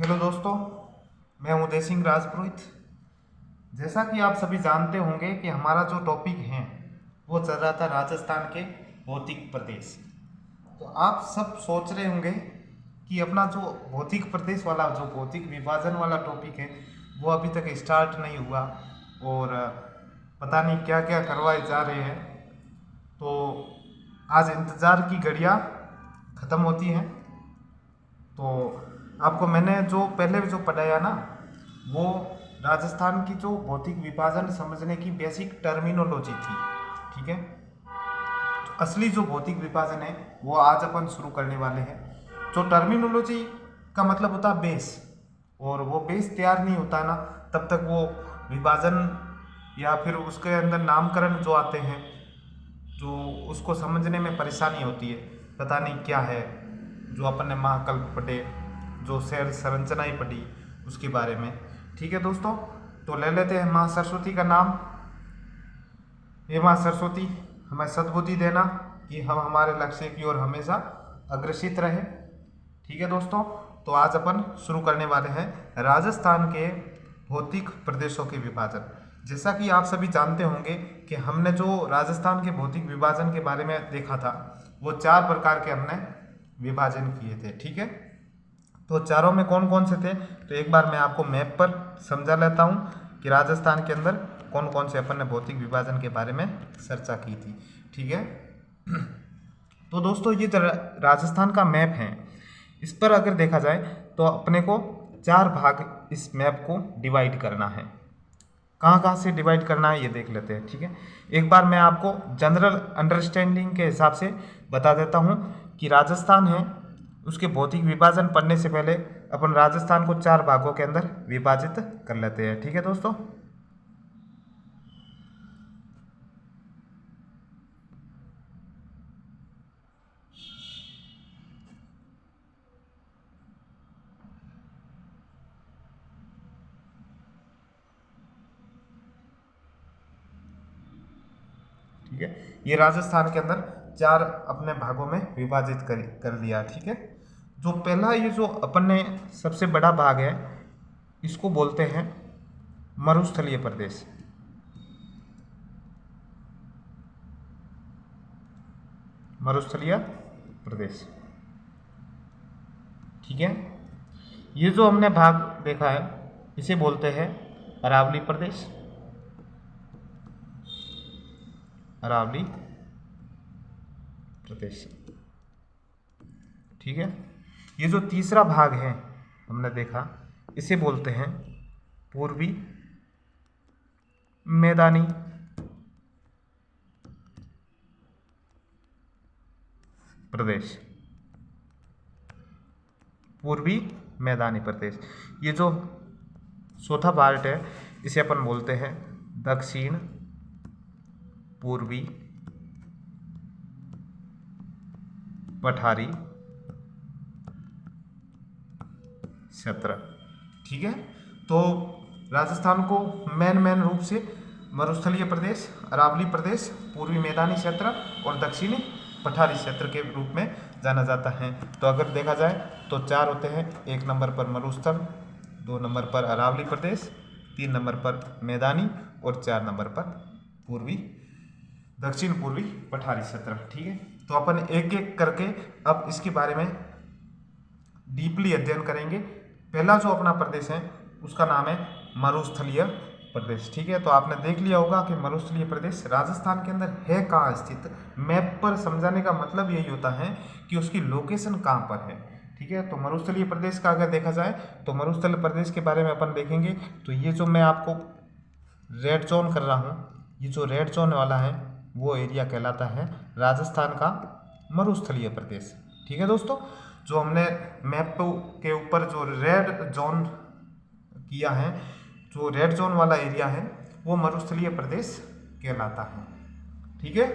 Hello दोस्तों, मैं हूँ उदय सिंह राजपुरोहित। जैसा कि आप सभी जानते होंगे कि हमारा जो टॉपिक है वो चल रहा था राजस्थान के भौतिक प्रदेश। तो आप सब सोच रहे होंगे कि अपना जो भौतिक प्रदेश वाला जो भौतिक विभाजन वाला टॉपिक है वो अभी तक स्टार्ट नहीं हुआ और पता नहीं क्या क्या करवाए जा रहे हैं। तो आज इंतज़ार की घड़ियाँ ख़त्म होती हैं। तो आपको मैंने जो पहले जो पढ़ाया ना वो राजस्थान की जो भौतिक विभाजन समझने की बेसिक टर्मिनोलॉजी थी। ठीक है, तो असली जो भौतिक विभाजन है वो आज अपन शुरू करने वाले हैं। जो टर्मिनोलॉजी का मतलब होता है बेस, और वो बेस तैयार नहीं होता ना तब तक वो विभाजन या फिर उसके अंदर नामकरण जो आते हैं जो उसको समझने में परेशानी होती है। पता नहीं क्या है जो अपन ने महाकल्प पढ़े, जो शहर संरचनाएं पढ़ी उसके बारे में। ठीक है दोस्तों, तो ले लेते हैं माँ सरस्वती का नाम। हे माँ सरस्वती, हमें सद्बुद्धि देना कि हम हमारे लक्ष्य की ओर हमेशा अग्रसित रहे। ठीक है दोस्तों, तो आज अपन शुरू करने वाले हैं राजस्थान के भौतिक प्रदेशों के विभाजन। जैसा कि आप सभी जानते होंगे कि हमने जो राजस्थान के भौतिक विभाजन के बारे में देखा था वो 4 प्रकार के हमने विभाजन किए थे। ठीक है, तो चारों में कौन कौन से थे तो एक बार मैं आपको मैप पर समझा लेता हूँ कि राजस्थान के अंदर कौन कौन से अपन ने भौतिक विभाजन के बारे में चर्चा की थी। ठीक है, तो दोस्तों ये राजस्थान का मैप है। इस पर अगर देखा जाए तो अपने को 4 भाग इस मैप को डिवाइड करना है। कहाँ कहाँ से डिवाइड करना है ये देख लेते हैं। ठीक है, एक बार मैं आपको जनरल अंडरस्टैंडिंग के हिसाब से बता देता हूँ कि राजस्थान है उसके भौतिक विभाजन पढ़ने से पहले अपन राजस्थान को 4 भागों के अंदर विभाजित कर लेते हैं। ठीक है दोस्तों, ठीक है, ये राजस्थान के अंदर 4 अपने भागों में विभाजित कर लिया। ठीक है, जो पहला ये जो अपन ने सबसे बड़ा भाग है इसको बोलते हैं मरुस्थलीय प्रदेश। मरुस्थलीय प्रदेश, ठीक है, ये जो हमने भाग देखा है इसे बोलते हैं अरावली प्रदेश। अरावली प्रदेश, ठीक है, ये जो तीसरा भाग है हमने देखा इसे बोलते हैं पूर्वी मैदानी प्रदेश। पूर्वी मैदानी प्रदेश, ये जो चौथा पार्ट है इसे अपन बोलते हैं दक्षिण पूर्वी पठारी क्षेत्र। ठीक है, तो राजस्थान को मेन रूप से मरुस्थलीय प्रदेश, अरावली प्रदेश, पूर्वी मैदानी क्षेत्र और दक्षिणी पठारी क्षेत्र के रूप में जाना जाता है। तो अगर देखा जाए तो 4 होते हैं, 1 नंबर पर मरुस्थल, 2 नंबर पर अरावली प्रदेश, 3 नंबर पर मैदानी और 4 नंबर पर पूर्वी दक्षिण पूर्वी पठारी क्षेत्र। ठीक है, तो अपन एक एक करके अब इसके बारे में डीपली अध्ययन करेंगे। पहला जो अपना प्रदेश है उसका नाम है मरुस्थलीय प्रदेश। ठीक है, तो आपने देख लिया होगा कि मरुस्थलीय प्रदेश राजस्थान के अंदर है कहाँ स्थित। मैप पर समझाने का मतलब यही होता है कि उसकी लोकेशन कहाँ पर है। ठीक है, तो मरुस्थलीय प्रदेश का अगर देखा जाए तो मरुस्थलीय प्रदेश के बारे में अपन देखेंगे तो ये जो मैं आपको रेड जोन कर रहा हूँ, ये जो रेड जोन वाला है वो एरिया कहलाता है राजस्थान का मरुस्थलीय प्रदेश। ठीक है दोस्तों, जो हमने मैप के ऊपर जो रेड जोन किया है, जो रेड जोन वाला एरिया है वो मरुस्थलीय प्रदेश कहलाता है। ठीक है,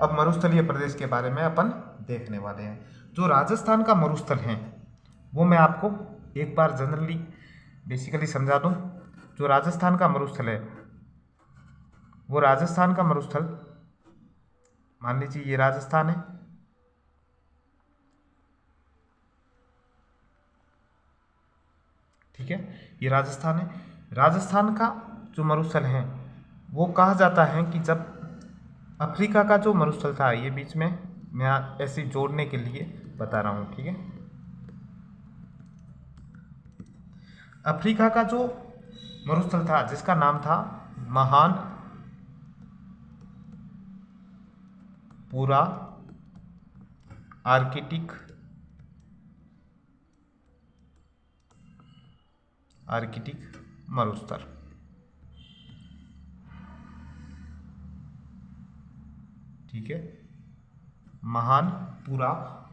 अब मरुस्थलीय प्रदेश के बारे में अपन देखने वाले हैं। जो राजस्थान का मरुस्थल है वो मैं आपको एक बार जनरली बेसिकली समझा दूं। जो राजस्थान का मरुस्थल है वो राजस्थान का मरुस्थल, मान लीजिए ये राजस्थान है, ठीक है, ये राजस्थान है। राजस्थान का जो मरुस्थल है वो कहा जाता है कि जब अफ्रीका का जो मरुस्थल था, ये बीच में मैं ऐसे जोड़ने के लिए बता रहा हूँ, ठीक है। अफ्रीका का जो मरुस्थल था जिसका नाम था महान पूरा आर्कटिक मरुस्थल, ठीक है, महान पूरा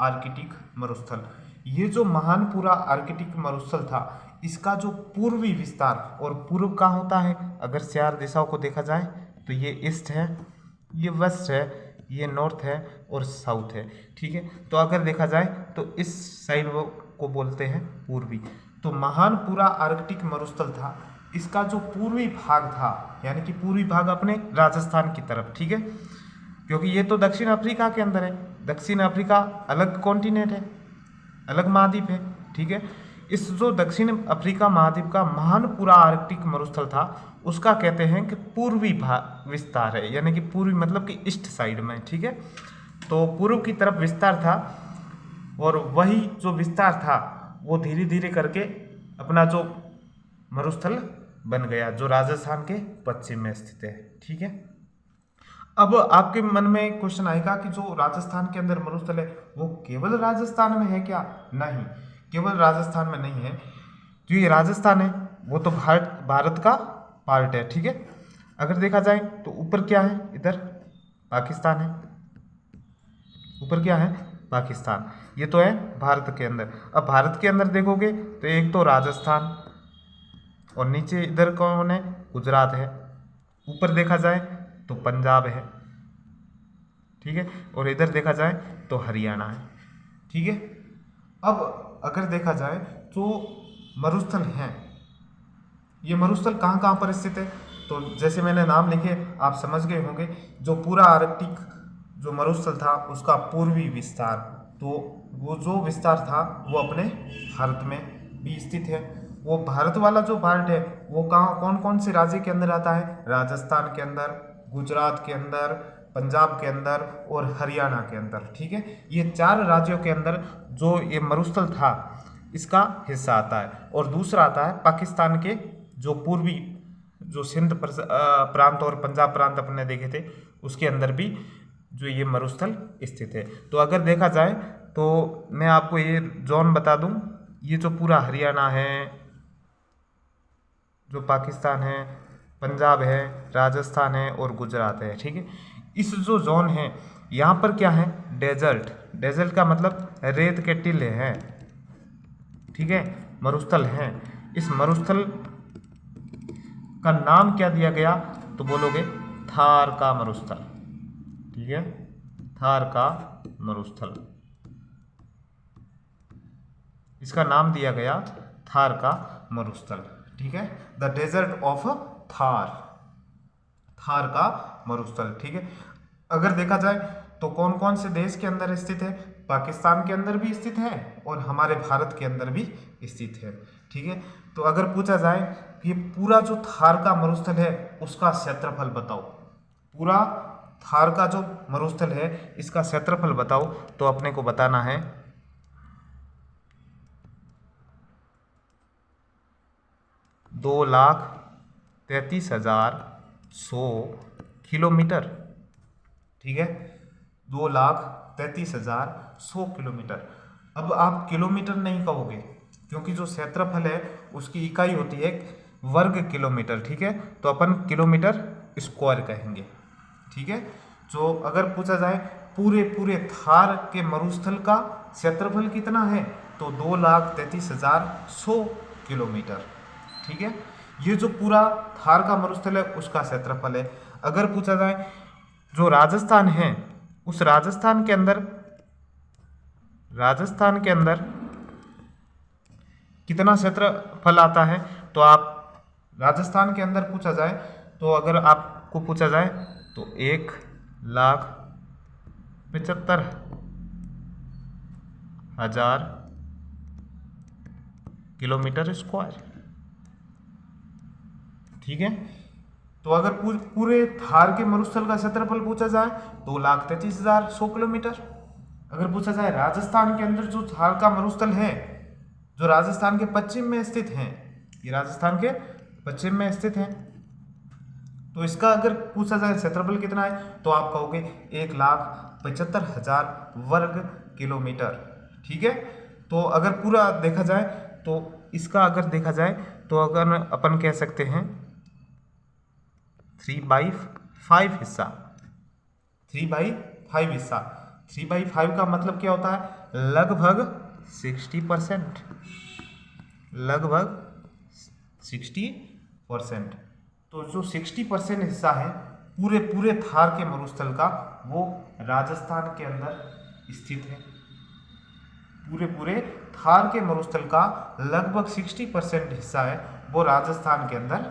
आर्कटिक मरुस्थल। ये जो महान पूरा आर्कटिक मरुस्थल था, इसका जो पूर्वी विस्तार, और पूर्व का होता है, अगर 4 दिशाओं को देखा जाए तो ये ईस्ट है, ये वेस्ट है, ये नॉर्थ है और साउथ है, ठीक है। तो अगर देखा जाए तो इस साइड वो को बोलते हैं पूर्वी। तो महान पूरा आर्कटिक मरुस्थल था, इसका जो पूर्वी भाग था, यानी कि पूर्वी भाग अपने राजस्थान की तरफ, ठीक है, क्योंकि ये तो दक्षिण अफ्रीका के अंदर है। दक्षिण अफ्रीका अलग कॉन्टिनेंट है, अलग महाद्वीप है, ठीक है। इस जो दक्षिण अफ्रीका महाद्वीप का महान पूरा आर्कटिक मरुस्थल था, उसका कहते हैं कि पूर्वी भाग विस्तार है, यानी कि पूर्वी मतलब कि ईस्ट साइड में, ठीक है। तो पूर्व की तरफ विस्तार था, और वही जो विस्तार था वो धीरे धीरे करके अपना जो मरुस्थल बन गया, जो राजस्थान के पश्चिम में स्थित है, ठीक है। अब आपके मन में क्वेश्चन आएगा कि जो राजस्थान के अंदर मरुस्थल है वो केवल राजस्थान में है क्या? नहीं, केवल राजस्थान में नहीं है। जो ये राजस्थान है वो तो भारत का पार्ट है, ठीक है। अगर देखा जाए तो ऊपर क्या है, इधर पाकिस्तान है, ऊपर क्या है, पाकिस्तान, ये तो है भारत के अंदर। अब भारत के अंदर देखोगे तो एक तो राजस्थान, और नीचे इधर कौन है, गुजरात है। ऊपर देखा जाए तो पंजाब है, ठीक है, और इधर देखा जाए तो हरियाणा है, ठीक है। अब अगर देखा जाए तो मरुस्थल हैं, ये मरुस्थल कहाँ कहाँ पर स्थित है, तो जैसे मैंने नाम लिखे आप समझ गए होंगे। जो पूरा आर्कटिक जो मरुस्थल था उसका पूर्वी विस्तार, तो वो जो विस्तार था वो अपने भारत में भी स्थित है। वो भारत वाला जो पार्ट है वो कहाँ कौन कौन से राज्य के अंदर आता है, राजस्थान के अंदर, गुजरात के अंदर, पंजाब के अंदर और हरियाणा के अंदर, ठीक है। ये 4 राज्यों के अंदर जो ये मरुस्थल था इसका हिस्सा आता है। और दूसरा आता है पाकिस्तान के जो पूर्वी जो सिंध प्रांत और पंजाब प्रांत अपने देखे थे, उसके अंदर भी जो ये मरुस्थल स्थित है। तो अगर देखा जाए तो मैं आपको ये जोन बता दूं, ये जो पूरा हरियाणा है, जो पाकिस्तान है, पंजाब है, राजस्थान है और गुजरात है, ठीक है। इस जो जोन है यहाँ पर क्या है, डेजर्ट, डेजर्ट का मतलब रेत के टीले हैं, ठीक है, मरुस्थल हैं। इस मरुस्थल का नाम क्या दिया गया, तो बोलोगे थार का मरुस्थल, ठीक है, थार का मरुस्थल, इसका नाम दिया गया थार का मरुस्थल, ठीक है, the desert of Thar, Thar का मरुस्थल, ठीक है। अगर देखा जाए तो कौन कौन से देश के अंदर स्थित है, पाकिस्तान के अंदर भी स्थित है और हमारे भारत के अंदर भी स्थित है, ठीक है। तो अगर पूछा जाए कि ये पूरा जो थार का मरुस्थल है उसका क्षेत्रफल बताओ, पूरा थार का जो मरुस्थल है इसका क्षेत्रफल बताओ, तो अपने को बताना है 2,33,100 किलोमीटर, ठीक है, 2,33,100 किलोमीटर। अब आप किलोमीटर नहीं कहोगे क्योंकि जो क्षेत्रफल है उसकी इकाई होती है वर्ग किलोमीटर, ठीक है, तो अपन किलोमीटर स्क्वायर कहेंगे, ठीक है। जो अगर पूछा जाए पूरे थार के मरुस्थल का क्षेत्रफल कितना है, तो 2,33,100 किलोमीटर, ठीक है। ये जो पूरा थार का मरुस्थल है उसका क्षेत्रफल है। अगर पूछा जाए जो राजस्थान है उस राजस्थान के अंदर कितना क्षेत्रफल आता है, तो आप राजस्थान के अंदर पूछा जाए तो अगर आपको पूछा जाए तो 1,75,000 किलोमीटर स्क्वायर, ठीक है। तो अगर पूरे थार के मरुस्थल का क्षेत्रफल पूछा जाए 2,33,100 किलोमीटर। अगर पूछा जाए राजस्थान के अंदर जो थार का मरुस्थल है, जो राजस्थान के पश्चिम में स्थित है, ये राजस्थान के पश्चिम में स्थित है, तो इसका अगर पूछा जाए क्षेत्रफल कितना है तो आप कहोगे 1,75,000 वर्ग किलोमीटर। ठीक है। तो अगर पूरा देखा जाए तो इसका अगर देखा जाए तो अगर अपन कह सकते हैं 3/5 हिस्सा, 3/5 हिस्सा। 3/5 का मतलब क्या होता है? लगभग 60%, लगभग 60%। तो जो 60% हिस्सा है पूरे थार के मरुस्थल का, वो राजस्थान के अंदर स्थित है। पूरे थार के मरुस्थल का लगभग 60% हिस्सा है वो राजस्थान के अंदर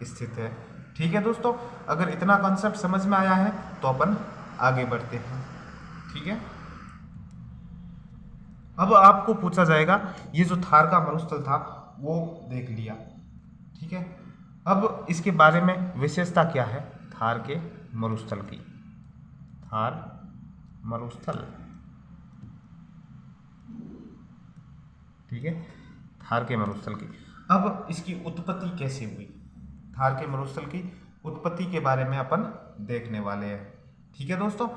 स्थित है। ठीक है दोस्तों, अगर इतना कॉन्सेप्ट समझ में आया है तो अपन आगे बढ़ते हैं। ठीक है। अब आपको पूछा जाएगा, ये जो थार का मरुस्थल था वो देख लिया। ठीक है। अब इसके बारे में विशेषता क्या है थार के मरुस्थल की। थार मरुस्थल, ठीक है, थार के मरुस्थल की। अब इसकी उत्पत्ति कैसे हुई, थार के मरुस्थल की उत्पत्ति के बारे में अपन देखने वाले हैं। ठीक है दोस्तों,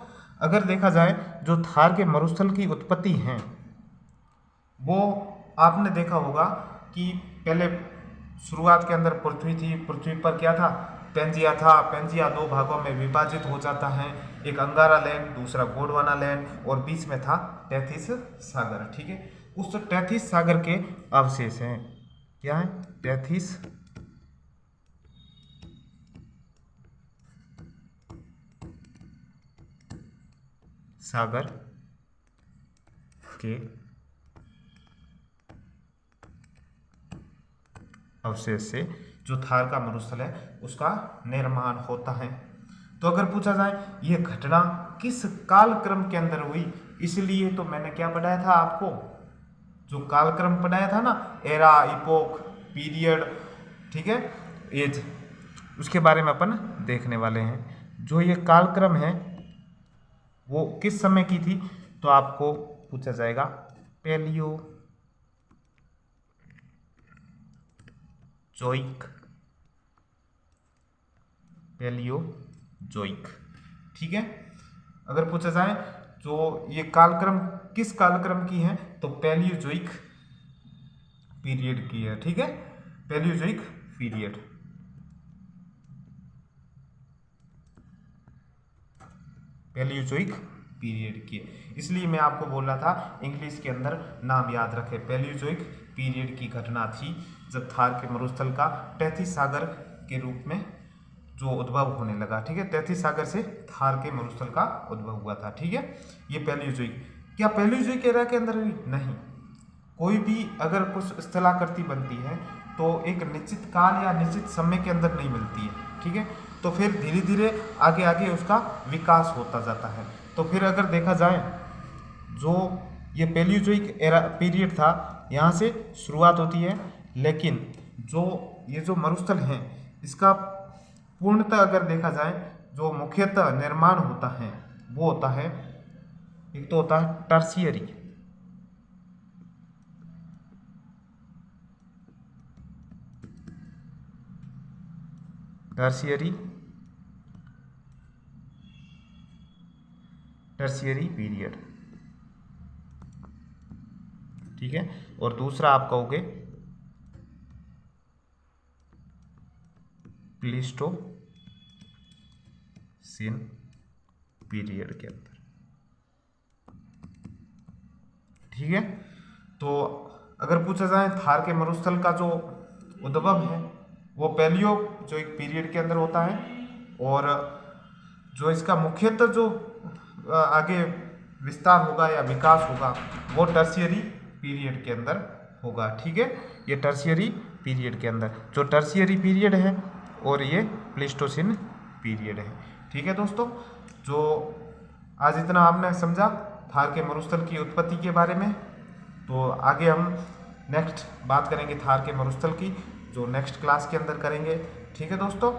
अगर देखा जाए जो थार के मरुस्थल की उत्पत्ति है वो आपने देखा होगा कि पहले शुरुआत के अंदर पृथ्वी थी। पृथ्वी पर क्या था? पेंजिया था। पेंजिया 2 भागों में विभाजित हो जाता है, एक अंगारा लैंड, दूसरा गोंडवाना लैंड, और बीच में था टेथिस सागर। ठीक है। उस टेथिस सागर के अवशेष हैं। क्या है? टेथिस सागर के अवशेष से जो थार का मरुस्थल है उसका निर्माण होता है। तो अगर पूछा जाए ये घटना किस कालक्रम के अंदर हुई, इसलिए तो मैंने क्या पढ़ाया था आपको, जो कालक्रम पढ़ाया था ना, एरा, इपोक, पीरियड, ठीक है, एज, उसके बारे में अपन देखने वाले हैं। जो ये कालक्रम है वो किस समय की थी, तो आपको पूछा जाएगा पैलियोजोइक। ठीक है। अगर पूछा जाए जो ये कालक्रम किस कालक्रम की है तो पैलियोजोइक पीरियड की है। ठीक है, पैलियोजोइक पीरियड। पैलियोजोइक पीरियड की है, इसलिए मैं आपको बोल रहा था इंग्लिश के अंदर नाम याद रखें। पैलियोजोइक पीरियड की घटना थी जब थार के मरुस्थल का टेथिस सागर के रूप में जो उद्भव होने लगा। ठीक है, टेथिस सागर से थार के मरुस्थल का उद्भव हुआ था। ठीक है, ये पैलियोजोइक। क्या पैलियोजोइक एरा के अंदर हुई? नहीं। कोई भी अगर कुछ स्थलाकृति बनती है तो एक निश्चित काल या निश्चित समय के अंदर नहीं मिलती है। ठीक है, तो फिर धीरे धीरे आगे आगे उसका विकास होता जाता है। तो फिर अगर देखा जाए जो ये पैलियोजोइक एरा पीरियड था, यहाँ से शुरुआत होती है, लेकिन जो ये जो मरुस्थल हैं इसका पूर्णतः अगर देखा जाए जो मुख्यतः निर्माण होता है वो होता है, एक तो होता है टर्शियरी, टर्शियरी पीरियड। ठीक है, और दूसरा आप कहोगे प्लीस्टोसीन पीरियड के अंदर। ठीक है, तो अगर पूछा जाए थार के मरुस्थल का जो उद्भव है वो पैलियोजोइक पीरियड के अंदर होता है, और जो इसका मुख्यतः जो आगे विस्तार होगा या विकास होगा वो टर्शियरी पीरियड के अंदर होगा। ठीक है, ये टर्शियरी पीरियड के अंदर, जो टर्शियरी पीरियड है और ये प्लीस्टोसिन पीरियड है। ठीक है दोस्तों, जो आज इतना आपने समझा थार के मरुस्थल की उत्पत्ति के बारे में, तो आगे हम नेक्स्ट बात करेंगे थार के मरुस्थल की, जो नेक्स्ट क्लास के अंदर करेंगे। ठीक है दोस्तों,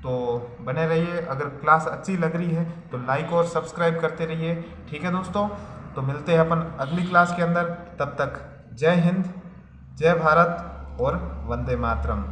तो बने रहिए। अगर क्लास अच्छी लग रही है तो लाइक और सब्सक्राइब करते रहिए। ठीक है दोस्तों, तो मिलते हैं अपन अगली क्लास के अंदर। तब तक जय हिंद, जय भारत और वंदे मातरम।